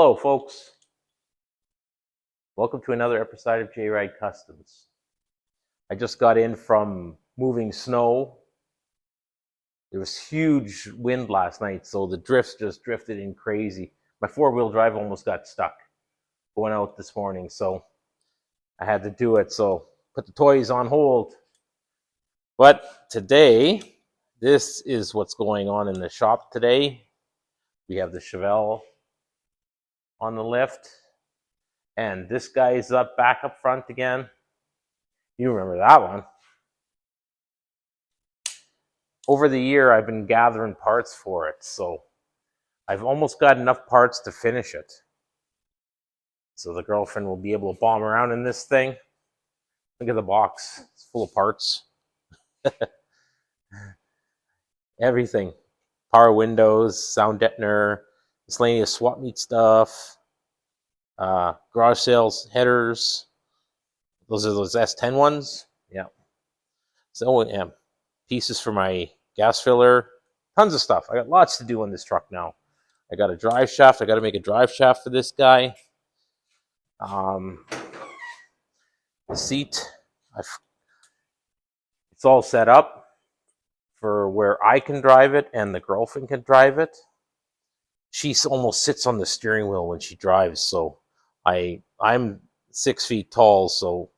Hello, folks. Welcome to another episode of J Ride Customs. I just got in from moving snow. There was huge wind last night, so the drifts just drifted in crazy. My four-wheel drive almost got stuck going out this morning, so I had to do it. So put the toys on hold. But today, this is what's going on in the shop today. We have the chevelle on the lift. And this guy is back up front again. You remember that one. Over the year, I've been gathering parts for it, so I've almost got enough parts to finish it. So the girlfriend will be able to bomb around in this thing. Look at the box. It's full of parts. Everything. Power windows, sound deadener, miscellaneous swap meet stuff, garage sales headers. Those are those S10 ones. Yeah. So, yeah. Pieces for my gas filler. Tons of stuff. I got lots to do on this truck now. I got a drive shaft. I got to make a drive shaft for this guy. The seat. It's all set up for where I can drive it and the girlfriend can drive it. She almost sits on the steering wheel when she drives, so I'm 6 feet tall, so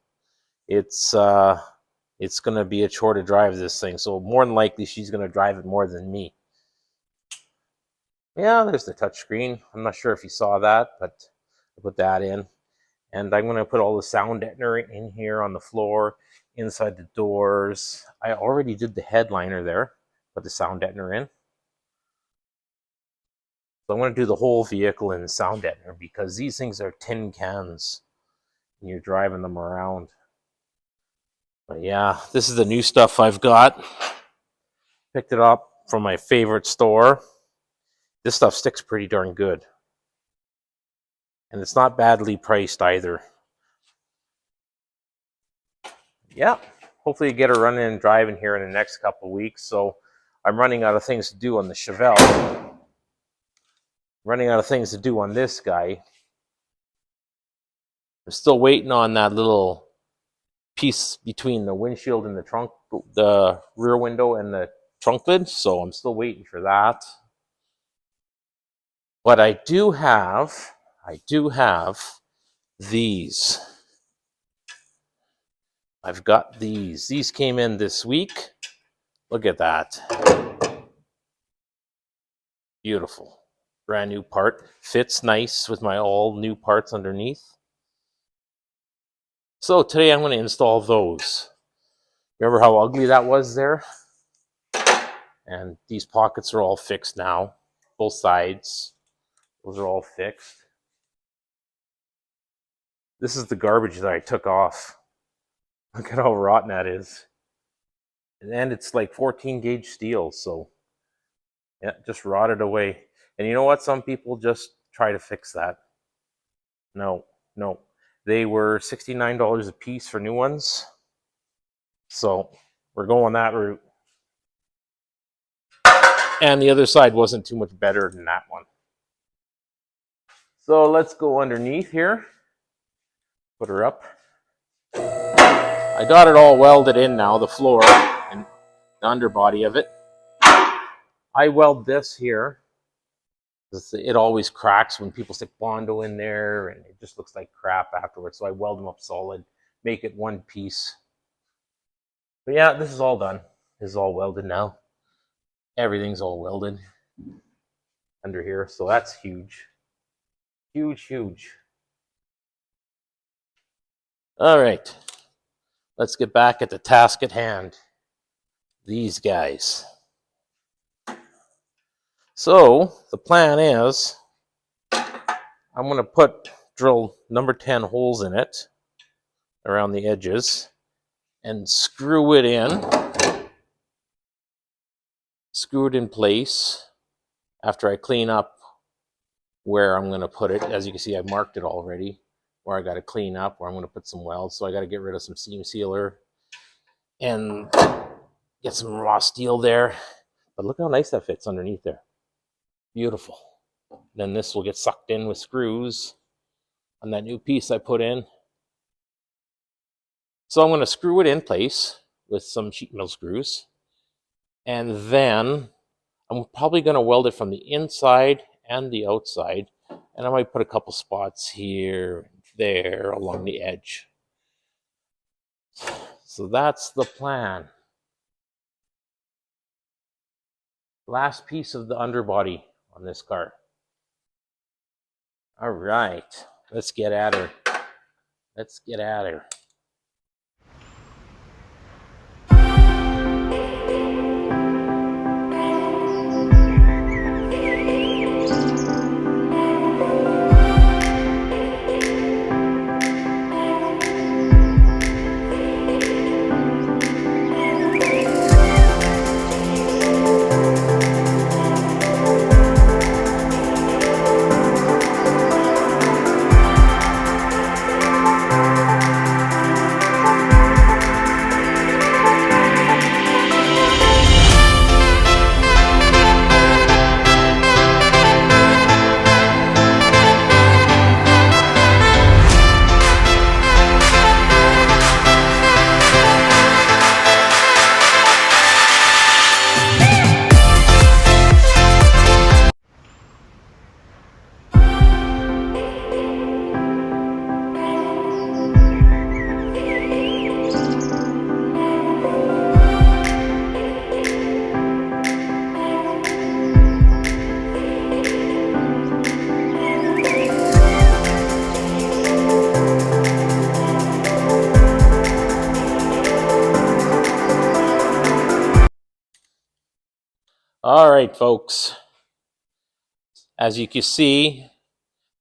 it's going to be a chore to drive this thing. So more than likely, she's going to drive it more than me. Yeah, there's the touch screen. I'm not sure if you saw that, but I put that in. And I'm going to put all the sound deadener in here on the floor, inside the doors. I already did the headliner there, put the sound deadener in. So I'm going to do the whole vehicle in the sound deadener because these things are tin cans and you're driving them around. But yeah, this is the new stuff I've got. Picked it up from my favorite store. This stuff sticks pretty darn good. And it's not badly priced either. Yeah, hopefully get her running and driving here in the next couple of weeks. So I'm running out of things to do on the chevelle. Running out of things to do on this guy. I'm still waiting on that little piece between the windshield and the trunk, the rear window and the trunk lid. So I'm still waiting for that. But I do have these. I've got these. These came in this week. Look at that. Beautiful. Brand new part. Fits nice with my all new parts underneath. So today I'm going to install those. Remember how ugly that was there? And these pockets are all fixed now. Both sides. Those are all fixed. This is the garbage that I took off. Look at how rotten that is. And it's like 14 gauge steel, so yeah, just rotted away. And you know what? Some people just try to fix that. No. They were $69 a piece for new ones. So we're going that route. And the other side wasn't too much better than that one. So let's go underneath here. Put her up. I got it all welded in now, the floor and the underbody of it. I weld this here. It always cracks when people stick Bondo in there and it just looks like crap afterwards. So I weld them up solid, make it one piece. But yeah, this is all done. This is all welded now. Everything's all welded under here. So that's huge. Huge. All right. Let's get back at the task at hand. These guys. So the plan is I'm going to drill number 10 holes in it around the edges and screw it in place after I clean up where I'm going to put it. As you can see, I've marked it already where I got to clean up, where I'm going to put some welds. So I got to get rid of some seam sealer and get some raw steel there. But look how nice that fits underneath there. Beautiful. Then this will get sucked in with screws on that new piece I put in. So I'm going to screw it in place with some sheet metal screws. And then I'm probably going to weld it from the inside and the outside. And I might put a couple spots here and there along the edge. So that's the plan. Last piece of the underbody on this car. All right, let's get at her. Let's get at her. All right, folks. As you can see,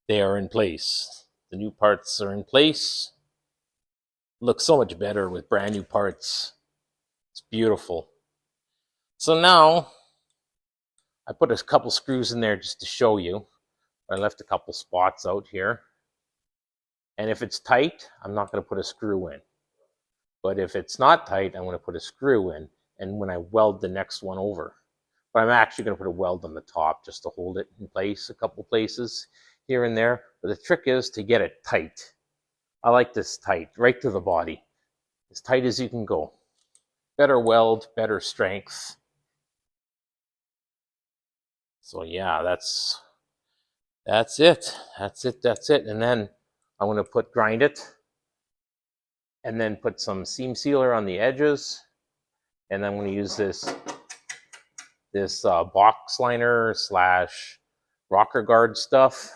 they are in place. The new parts are in place. Looks so much better with brand new parts. It's beautiful. So now, I put a couple screws in there just to show you. I left a couple spots out here. And if it's tight, I'm not going to put a screw in. But if it's not tight, I'm going to put a screw in. And when I weld the next one over. But I'm actually going to put a weld on the top just to hold it in place a couple places here and there. But the trick is to get it tight. I like this tight, right to the body. As tight as you can go. Better weld, better strength. So yeah, that's it. That's it. And then I'm going to grind it. And then put some seam sealer on the edges. And I'm going to use this box liner / rocker guard stuff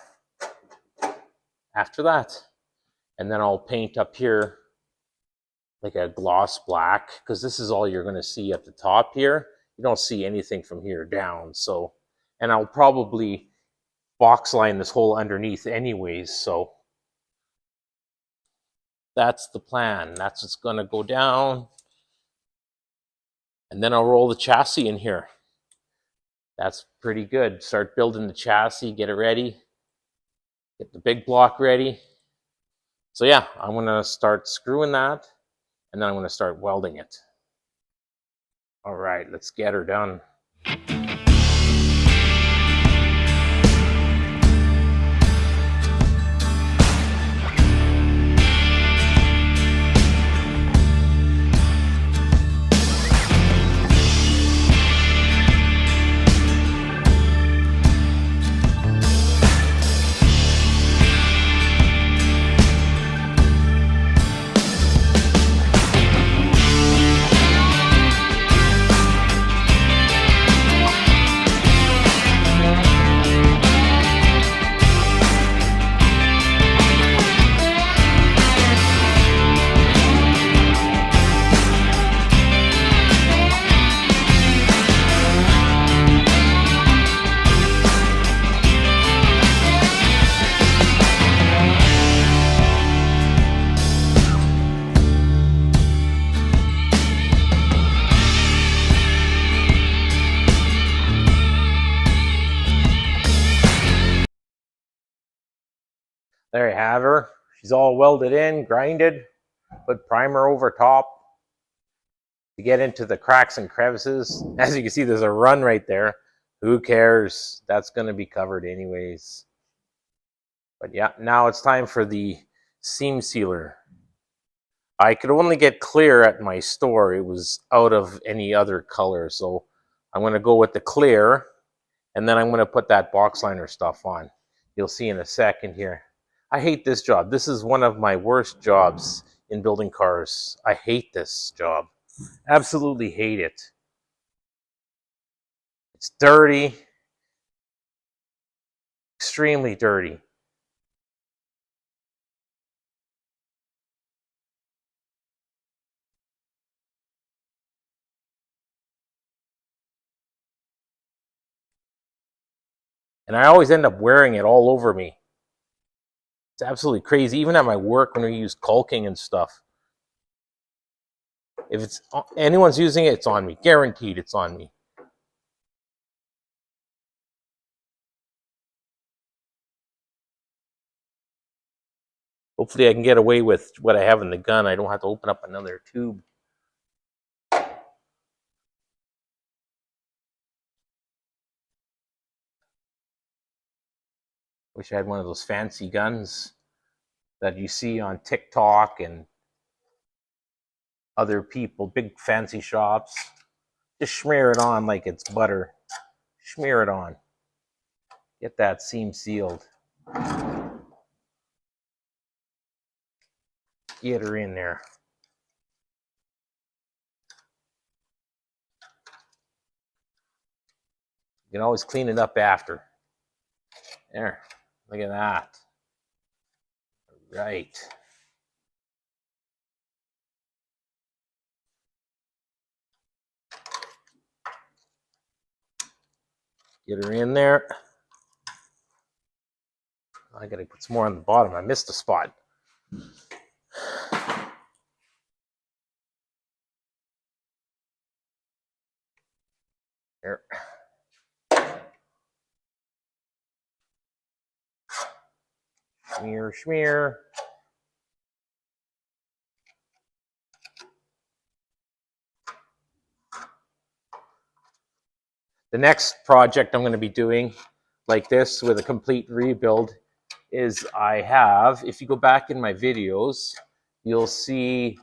after that. And then I'll paint up here like a gloss black, because this is all you're going to see at the top here. You don't see anything from here down. So, and I'll probably box line this whole underneath anyways. So that's the plan. That's what's going to go down. And then I'll roll the chassis in here. That's pretty good. Start building the chassis, get it ready, get the big block ready. So yeah, I'm going to start screwing that, and then I'm going to start welding it. All right, let's get her done. There you have her. She's all welded in, grinded, put primer over top to get into the cracks and crevices. As you can see, there's a run right there Who cares? That's going to be covered anyways. But yeah, now it's time for the seam sealer. I could only get clear at my store. It was out of any other color. So I'm going to go with the clear, and then I'm going to put that box liner stuff on. You'll see in a second here. I hate this job. This is one of my worst jobs in building cars. I hate this job. Absolutely hate it. It's dirty. Extremely dirty. And I always end up wearing it all over me. It's absolutely crazy. Even at my work when we use caulking and stuff. If it's anyone's using it, it's on me. Guaranteed it's on me. Hopefully I can get away with what I have in the gun. I don't have to open up another tube. Wish I had one of those fancy guns that you see on TikTok and other people, big fancy shops. Just smear it on like it's butter. Smear it on. Get that seam sealed. Get her in there. You can always clean it up after. There. Look at that. Right. Get her in there. I gotta put some more on the bottom. I missed a spot. There. Smear, smear. The next project I'm going to be doing like this with a complete rebuild is I have, if you go back in my videos, you'll see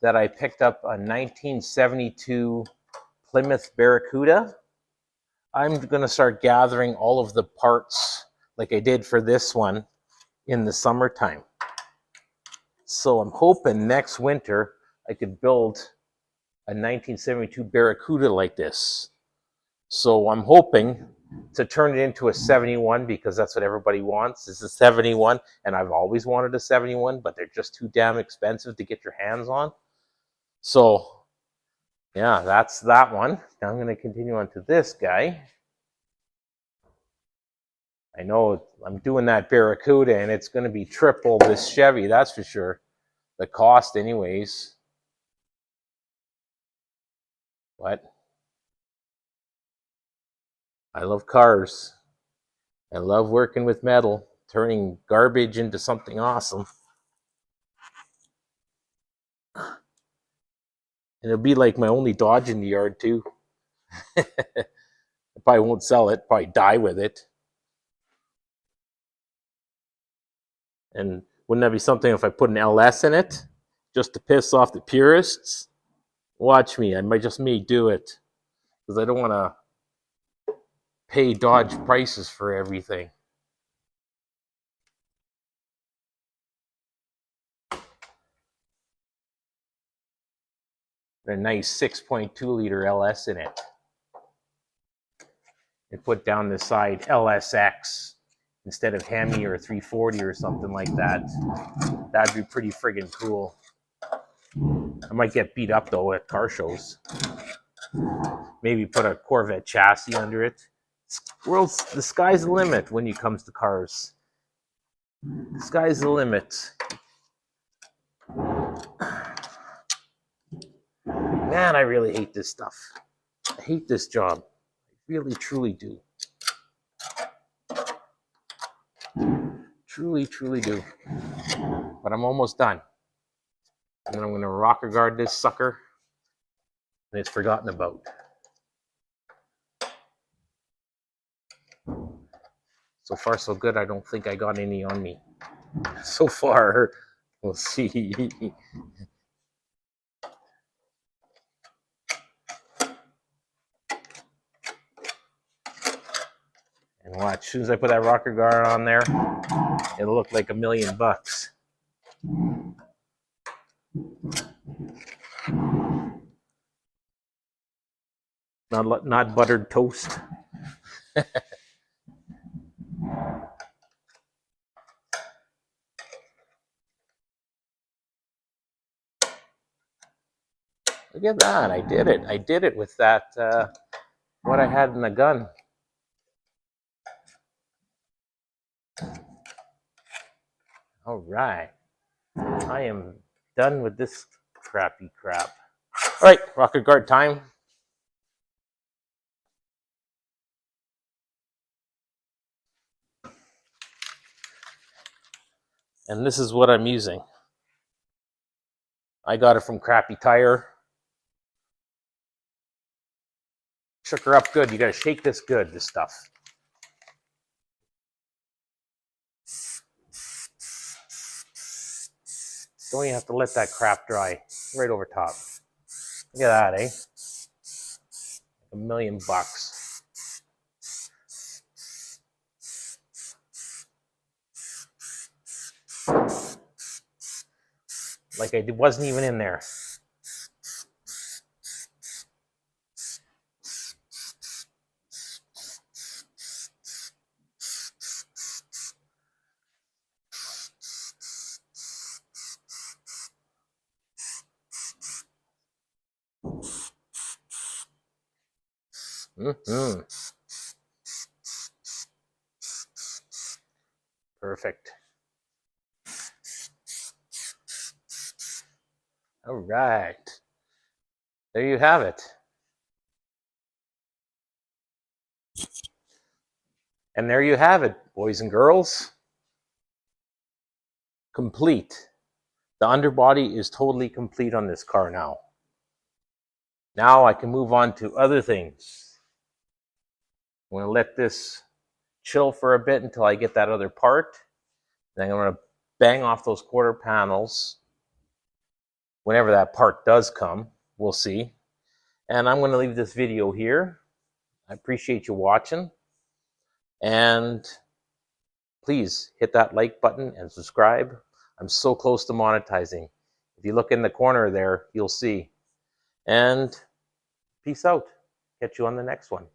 that I picked up a 1972 Plymouth Barracuda. I'm going to start gathering all of the parts like I did for this one in the summertime. So I'm hoping next winter I could build a 1972 Barracuda like this. So I'm hoping to turn it into a 71 because that's what everybody wants is a 71. And I've always wanted a 71, but they're just too damn expensive to get your hands on. So yeah, that's that one. Now I'm going to continue on to this guy. I know I'm doing that Barracuda and it's going to be triple this Chevy, that's for sure. The cost anyways. But I love cars. I love working with metal, turning garbage into something awesome. And it'll be like my only Dodge in the yard too. I probably won't sell it, probably die with it. And wouldn't that be something if I put an LS in it? Just to piss off the purists? Watch me, I might just do it. Because I don't want to pay Dodge prices for everything. A nice 6.2 liter LS in it. And put down the side LSX instead of Hemi or 340 or something like that. That'd be pretty friggin' cool. I might get beat up though at car shows. Maybe put a Corvette chassis under it. The sky's the limit when it comes to cars. The sky's the limit. Man, I really hate this stuff. I hate this job. I really, truly do. Truly, truly do. But I'm almost done. And then I'm going to rocker guard this sucker. And it's forgotten about. So far, so good. I don't think I got any on me. So far, we'll see. And watch, as soon as I put that rocker guard on there, it'll look like $1,000,000. Not buttered toast. Look at that, I did it. I did it with that, what I had in the gun. All right, I am done with this crappy crap. All right, rocker guard time. And this is what I'm using. I got it from Crappy Tire. Shook her up good. You gotta shake this good, this stuff. Don't even have to let that crap dry. Right over top. Look at that, eh? $1,000,000. Like I wasn't even in there. Perfect. All right. There you have it. And there you have it, boys and girls. Complete. The underbody is totally complete on this car now. Now I can move on to other things. I'm going to let this chill for a bit until I get that other part. Then I'm going to bang off those quarter panels. Whenever that part does come, we'll see. And I'm going to leave this video here. I appreciate you watching. And please hit that like button and subscribe. I'm so close to monetizing. If you look in the corner there, you'll see. And peace out. Catch you on the next one.